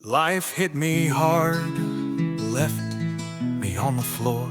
Life hit me hard, left me on the floor.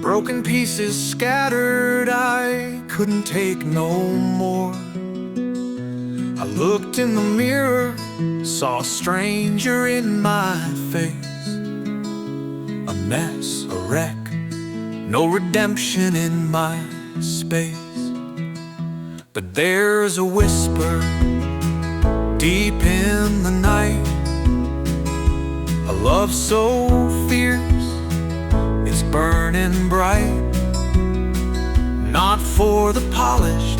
Broken pieces scattered, I couldn't take no more. I looked in the mirror, saw a stranger in my face. A mess, a wreck, no redemption in my space. But there's a whisper deep in the night, a love so fierce, it's burning bright. Not for the polished,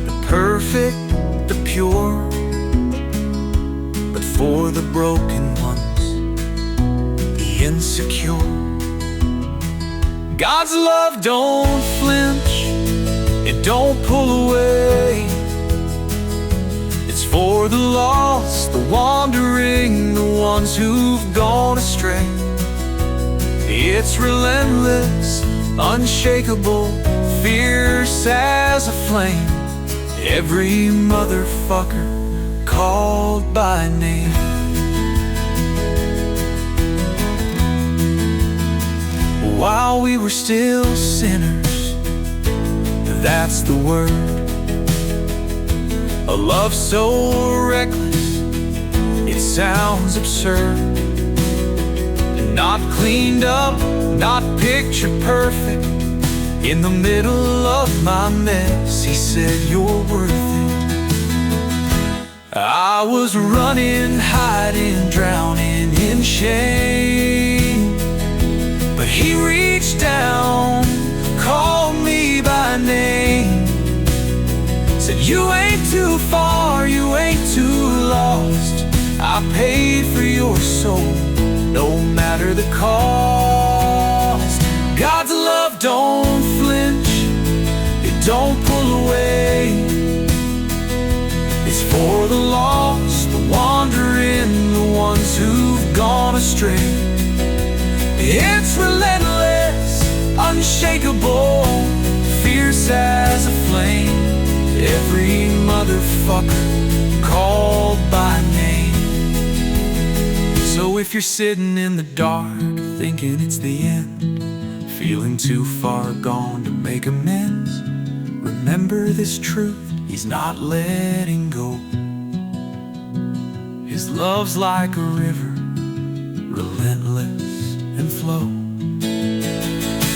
the perfect, the pure, but for the broken ones, the insecure. God's love don't flinch, it don't pull away. It's for the lost, the wandering, the ones who've gone astray. It's relentless, unshakable, fierce as a flame. Every motherfucker called by name. While we were still sinners, that's the word. A love so reckless, it sounds absurd. Not cleaned up, not picture perfect. In the middle of my mess, he said, you're worth it. I was running, hiding, drowning in shame, but he reached down, called me by name. Said, you ain't too far, you ain't too lost. I paid for your soul, no matter the cost. God's love don't flinch, it don't pull away. It's for the lost, the wandering, the ones who've gone astray. It's relentless, unshakable, fierce as a flame. Every motherfucker called by name. So if you're sitting in the dark, thinking it's the end, feeling too far gone to make amends, remember this truth, he's not letting go. His love's like a river, relentless and flow.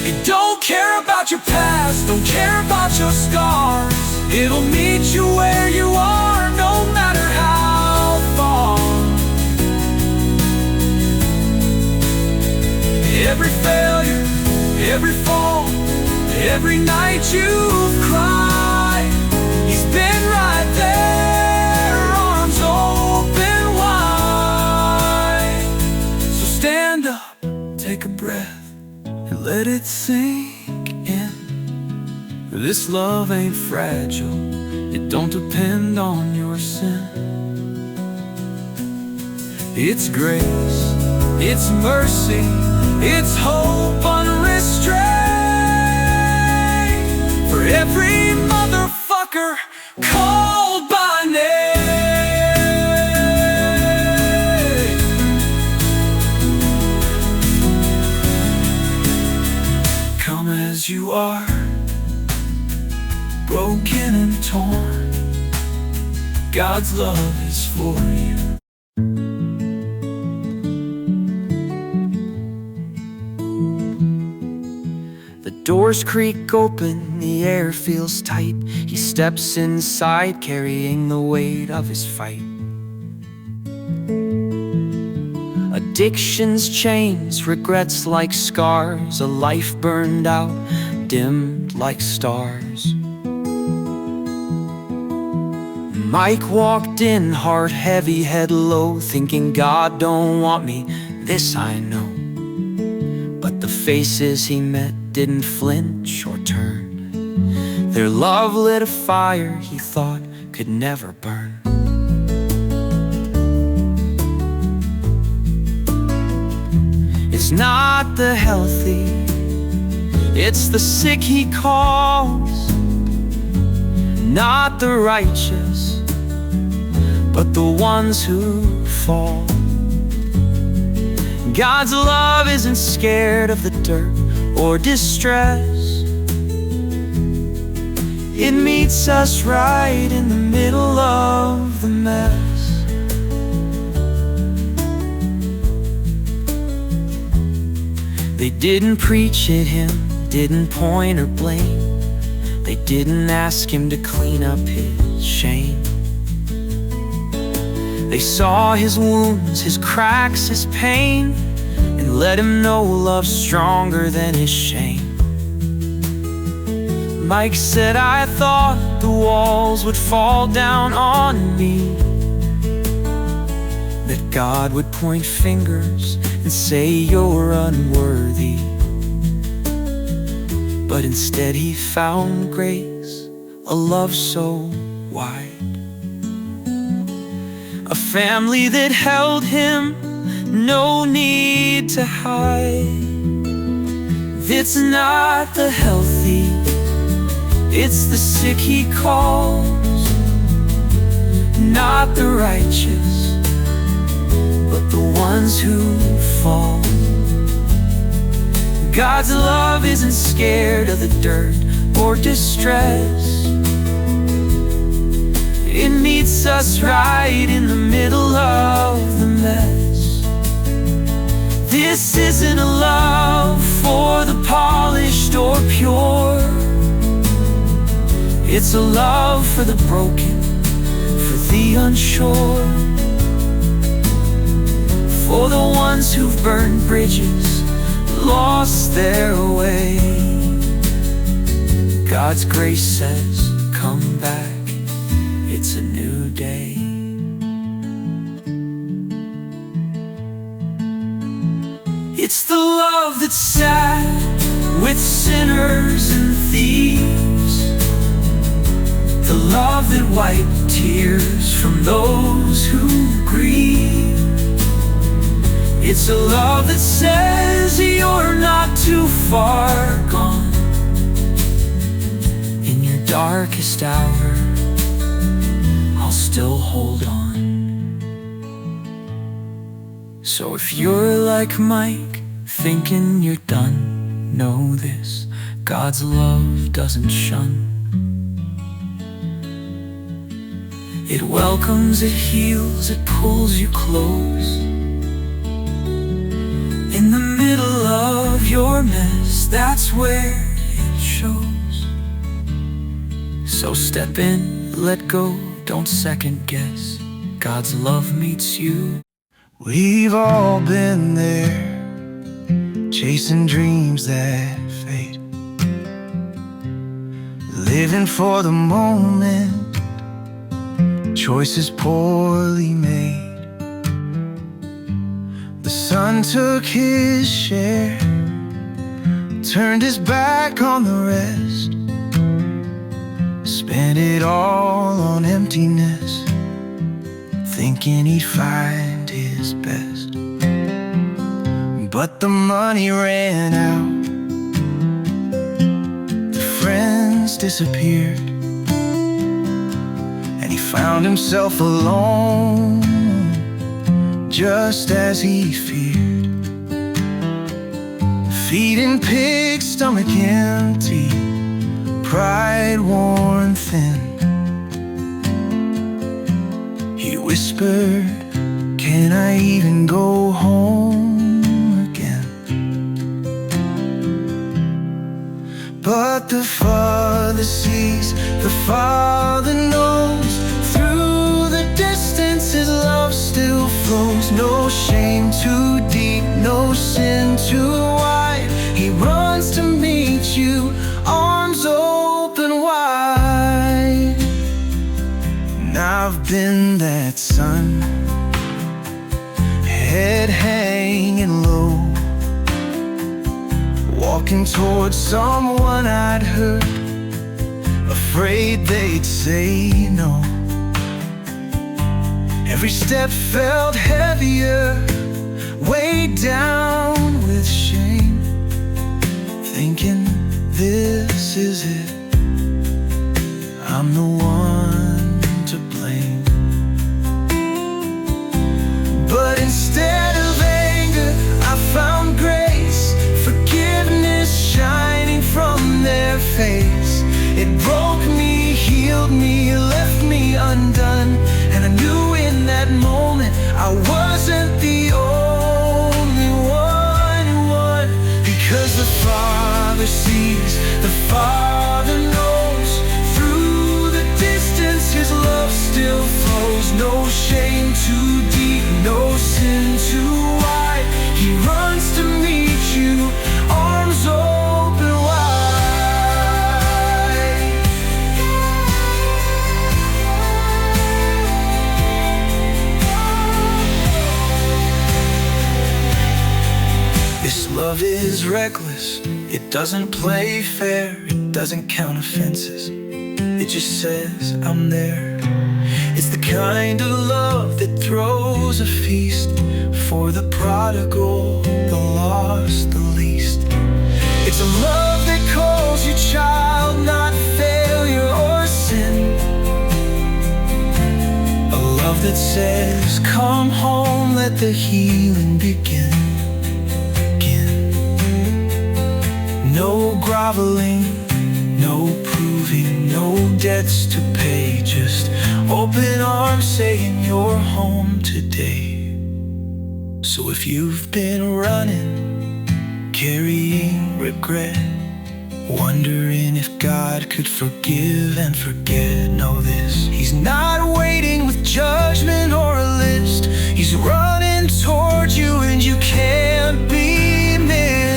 It don't care about your past, don't care about your scars. It'll meet you where you are, no matter how far. Every failure, every fall, every night you've cried, he's been right there, arms open wide. So stand up, take a breath, and let it sink in. This love ain't fragile, it don't depend on your sin. It's grace, it's mercy, it's hope unrestrained. For every motherfucker called by name. Come as you are, broken and torn, God's love is for you. The doors creak open, the air feels tight. He steps inside, carrying the weight of his fight. Addiction's chains, regrets like scars, a life burned out, dimmed like stars. Mike walked in, heart heavy, head low, thinking God don't want me, this I know. But the faces he met didn't flinch or turn. Their love lit a fire he thought could never burn. It's not the healthy, it's the sick he calls. Not the righteous, but the ones who fall. God's love isn't scared of the dirt or distress. It meets us right in the middle of the mess. They didn't preach at him, didn't point or blame. They didn't ask him to clean up his shame. They saw his wounds, his cracks, his pain, and let him know love's stronger than his shame. Mike said, I thought the walls would fall down on me, that God would point fingers and say you're unworthy. But instead he found grace, a love so wide, a family that held him, no need to hide. It's not the healthy, it's the sick he calls, not the righteous, but the ones who fall. God's love isn't scared of the dirt or distress. It meets us right in the middle of the mess. This isn't a love for the polished or pure. It's a love for the broken, for the unsure, for the ones who've burned bridges, lost their way. God's grace says, come back, it's a new day. It's the love that sat with sinners and thieves, the love that wiped tears from those who grieve. It's a love that says you're not too far gone. In your darkest hour, I'll still hold on. So if you're like Mike, thinking you're done, know this: God's love doesn't shun. It welcomes, it heals, it pulls you close. In the middle of your mess, that's where it shows. So step in, let go, don't second guess. God's love meets you. We've all been there, chasing dreams that fade, living for the moment, choices poorly made. The son took his share, turned his back on the rest, spent it all on emptiness, thinking he'd find his best. But the money ran out, the friends disappeared, and he found himself alone, just as he feared. Feeding pigs, stomach empty, pride worn thin. He whispered, can I even go home again? But the Father sees, the Father knows, through the distance his love still flows. No shame too deep, no sin too wide. He runs to meet you, arms open wide. And I've been that son, head hanging low, walking towards someone I'd hurt, afraid they'd say no. Every step felt heavier, weighed down with shame, thinking this is it, I'm the one to blame. too deep, no sin too wide. He runs to meet you, arms open wide. This love is reckless, it doesn't play fair, it doesn't count offenses, it just says, I'm there. It's the kind of love that throws a feast for the prodigal, the lost, the least. It's a love that calls you child, not failure or sin. A love that says, come home, let the healing begin. No groveling, no proving, no debts to pay, just open arms saying you're home today. So if you've been running, carrying regret, wondering if God could forgive and forget, know this: He's not waiting with judgment or a list. He's running towards you and you can't be missed.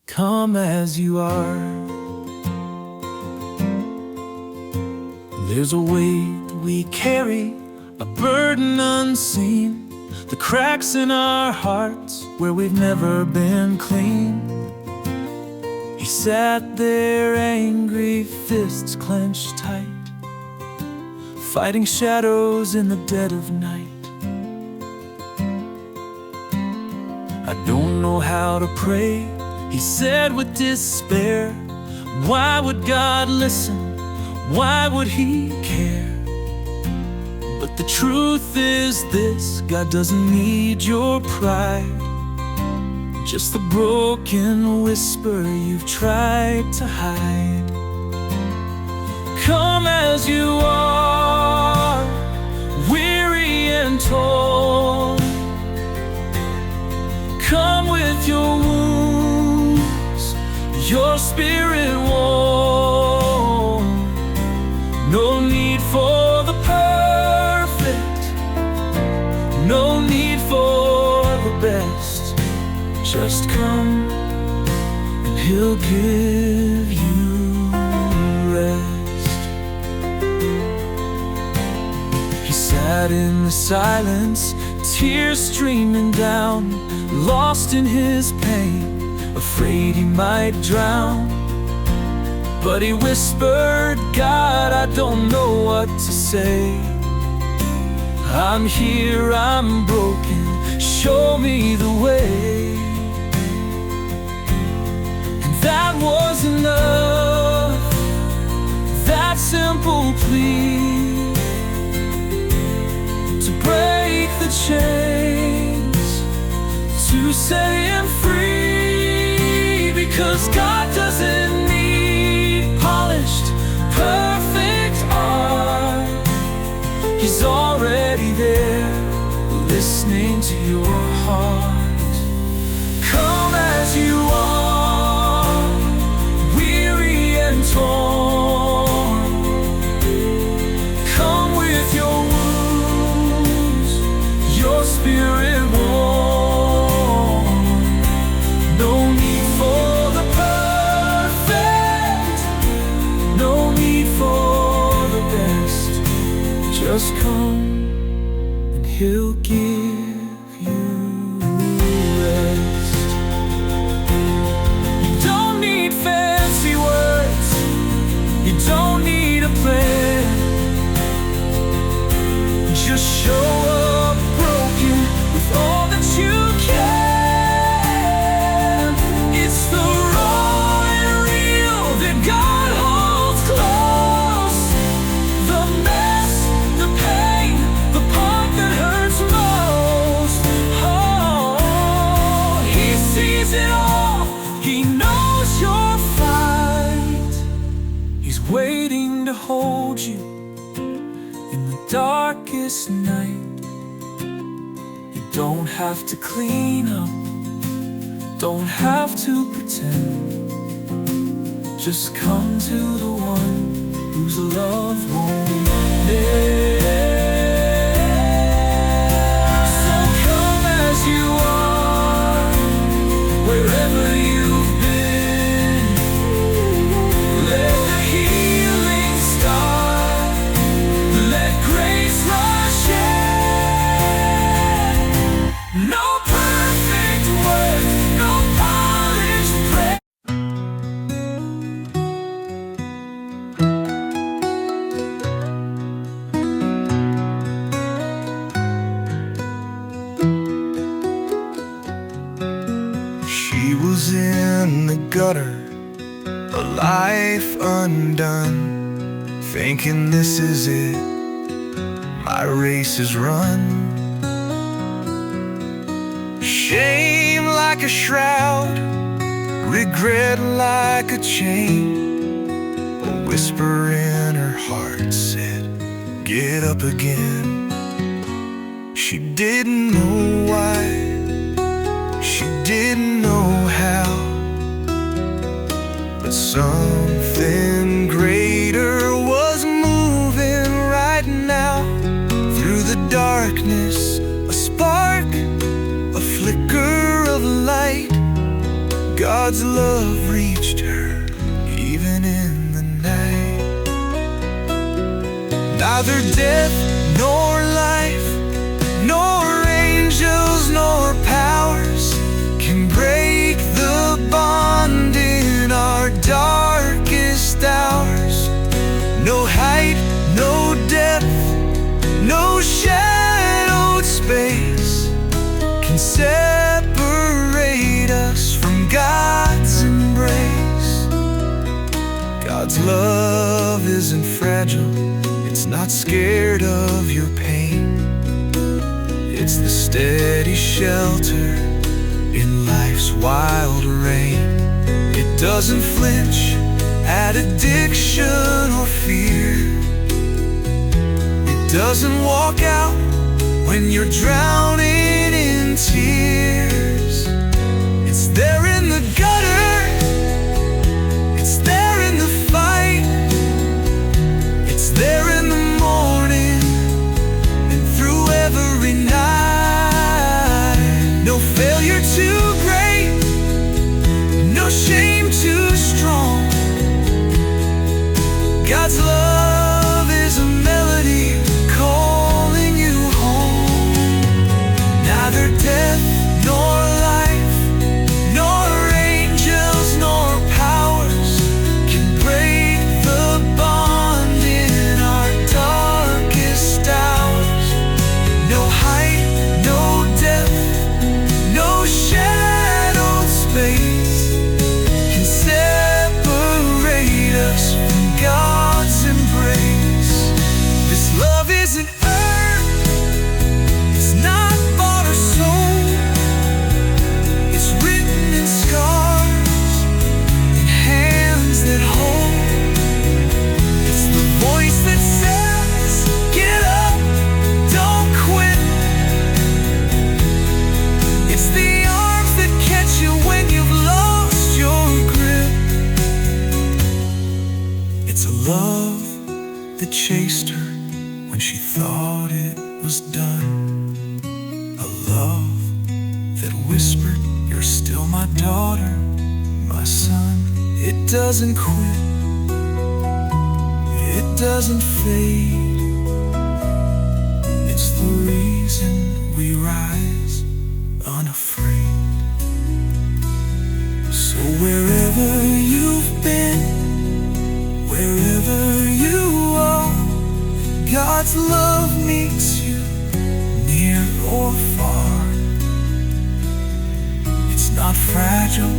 Come as you are. There's a weight we carry, a burden unseen, the cracks in our hearts where we've never been clean. He sat there angry, fists clenched tight, fighting shadows in the dead of night. I don't know how to pray, he said with despair. Why would God listen? Why would He care? But the truth is this: God doesn't need your pride, just the broken whisper you've tried to hide. Come as you are, weary and torn. Come with your wounds, your spirit worn. No need for the perfect, no need for the best. Just come and He'll give you rest. He sat in the silence, tears streaming down, lost in His pain, afraid he might drown. But he whispered, God, I don't know what to say. I'm here, I'm broken, show me the way. And that was enough, that simple plea, to break the chains, to set him free. Because God doesn't need polished, perfect art. He's already there, listening to your heart. Come as you are, weary and torn. Come with your wounds, your spirit worn. No need for the perfect, no need for the best. Just come and He'll give you rest. You don't need fancy words, you don't need a plan. Just show up broken with all that you can. It's the raw and real that God holds close. The mess, the pain, the part that hurts most. Oh, He sees it all, He knows your fight. He's waiting to hold you in the darkest night. You don't have to clean up, Don't have to pretend. Just come to the one whose love won't end. So come as you are, wherever you've been. Let the healing start. Let grace rush in. No perfect word, no polished prayer. She was in the gutter, a life undone, thinking this is it, my race is run. Shame like a shroud, regret like a chain. A whisper in her heart said, get up again. She didn't know why, she didn't know how, but something greater was moving right now. Through the darkness, a spark, a flicker of light. God's love reached her, even in the night. Neither death nor life, nor angels nor powers can break the bond in our darkest hours. No height, no depth, no shadowed space can separate us from God's embrace. God's love isn't fragile, it's not scared of your pain. It's the steady shelter in life's wild rain. It doesn't flinch at addiction or fear. It doesn't walk out when you're drowning in tears. It's there in the gutter, it's there in the fight, it's there in the morning and through every night. No failure too great, no shame too strong. God's love is a melody calling you home. Neither death nor life, nor angels nor powers can break the bond in our darkest hours. No height, no depth, no shadowed space can separate us from God's embrace. This love isn't earned, it's not bought or sold. It's written in scars, in hands that hold. It's the voice that says, get up, don't quit. It's the arms that catch you when you've lost your grip. It's a love that chased her when she thought it was done. A love that whispered, you're still my daughter, my son. It doesn't quit, it doesn't fade. It's the reason we rise unafraid. So wherever you've been, wherever you are, God's love meets you near or far. It's not fragile,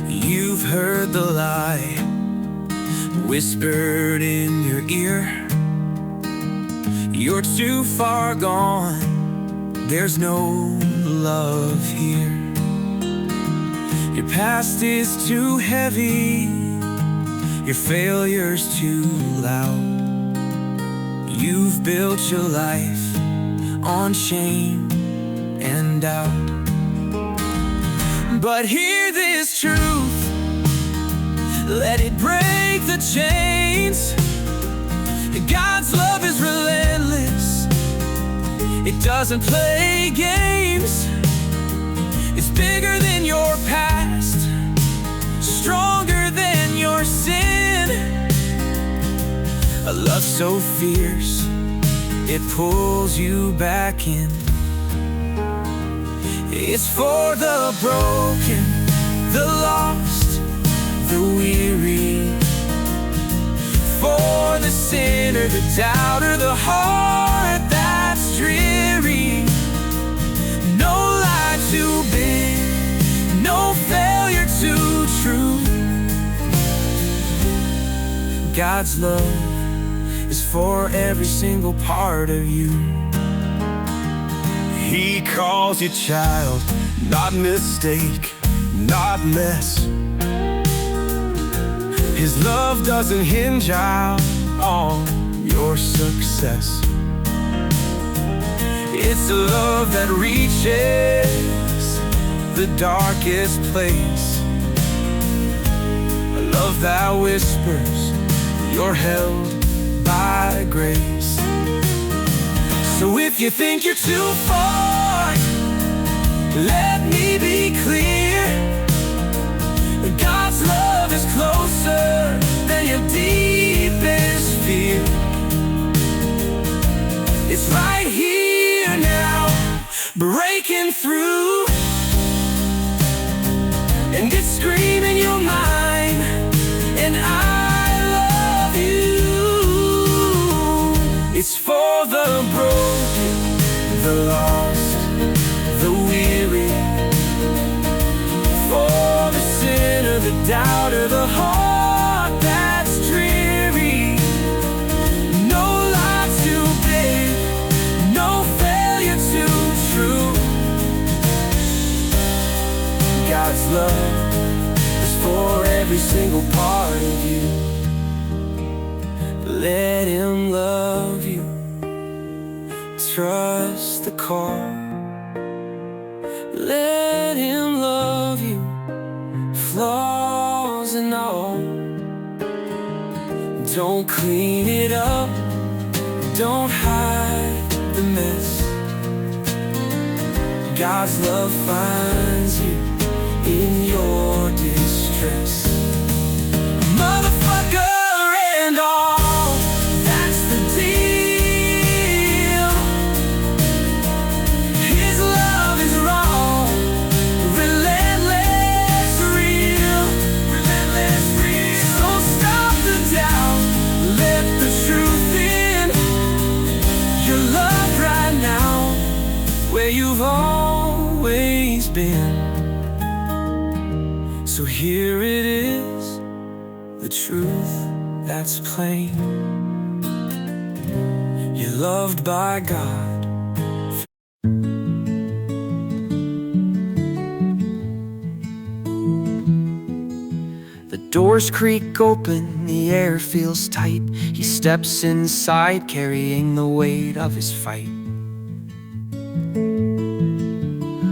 you've heard the lie whispered in your ear. You're too far gone, there's no love here. Your past is too heavy, your failure's too loud. You've built your life on shame and doubt. But hear this truth, let it break the chains. God's love is relentless, it doesn't play games. It's bigger than your past, stronger than your sin. A love so fierce, it pulls you back in. It's for the broken, the lost, the weary, for the sinner, the doubter, the heart that's dreary. No lie too big, no failure too true. God's love is for every single part of you. He calls you child, not mistake, not mess. His love doesn't hinge out on your success. It's a love that reaches the darkest place, a love that whispers you're held by grace. So if you think you're too far, let me be clear. God's love is closer than your deepest fear. It's right here now, breaking through, and it's screaming your mind, and I love you. It's for the broken, the lost, the weary, for the sinner, the doubter, the heart that's dreary. No lie too big, no failure too true. God's love is for every single part of you. Let Him love you, trust the call. Let Him love you, flaws and all. Don't clean it up, don't hide the mess. God's love finds you in your distress. Motherfucker and all, that's the deal. His love is raw, relentless, real, relentless, real. So stop the doubt, let the truth in. You're loved right now, where you've always been. So here it is, the truth that's plain. You're loved by God. The doors creak open, the air feels tight. He steps inside, carrying the weight of his fight.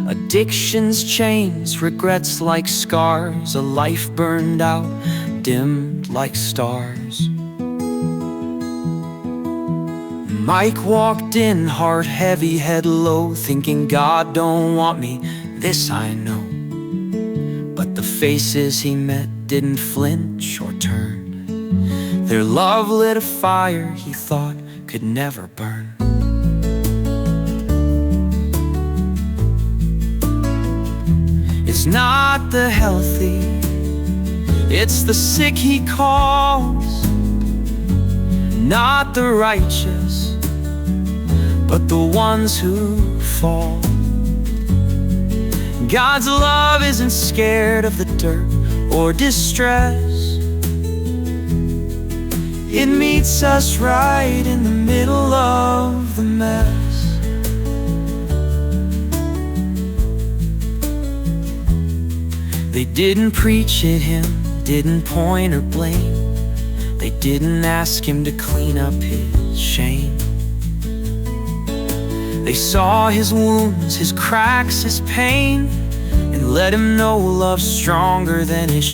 Addiction's chains, regrets like scars, a life burned out, dimmed like stars. Mike walked in, heart heavy, head low, thinking God don't want me, this I know. But the faces he met didn't flinch or turn. Their love lit a fire he thought could never burn. It's not the healthy, it's the sick he calls. Not the righteous, but the ones who fall. God's love isn't scared of the dirt or distress. It meets us right in the middle of the mess. They didn't preach at him, didn't point or blame. They didn't ask him to clean up his shame. They saw his wounds, his cracks, his pain, and let him know love's stronger than his